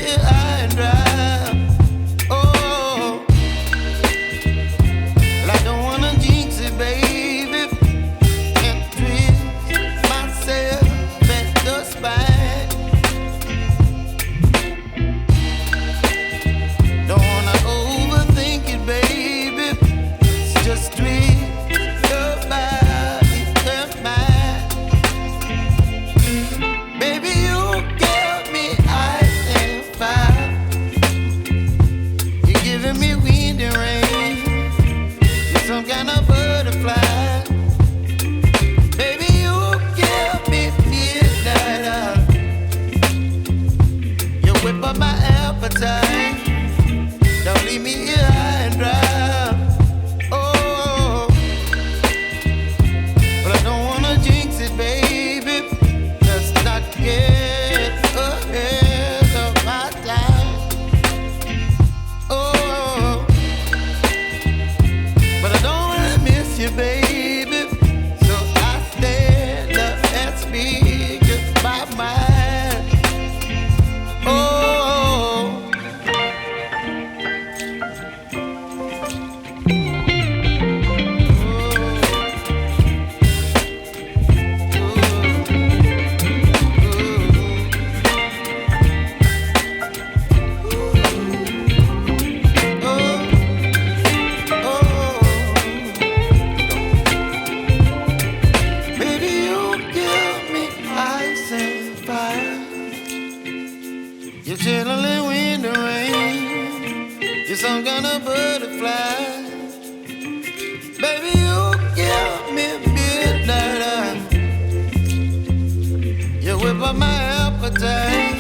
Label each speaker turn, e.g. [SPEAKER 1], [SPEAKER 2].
[SPEAKER 1] here high and dry. Oh, well, I don't wanna jinx it, baby, and twist myself at the spine. Don't wanna overthink it, baby. It's just twist your body and mine. Baby, you give me ice and fire. You're giving me wind and rain. You're some kind of butterfly. Baby, you give me midnight. You whip up my appetite. Don't leave me here high and dry. Oh, but I don't wanna jinx it, baby. Let's not get ahead of my time. Oh, but I don't wanna miss you, baby. So I stand up and speak my mind. Oh. Baby, you give me ice and fire. You're chilling wind and rain. You're some kind of butterfly. Baby, you give me midnight. You whip up my appetite.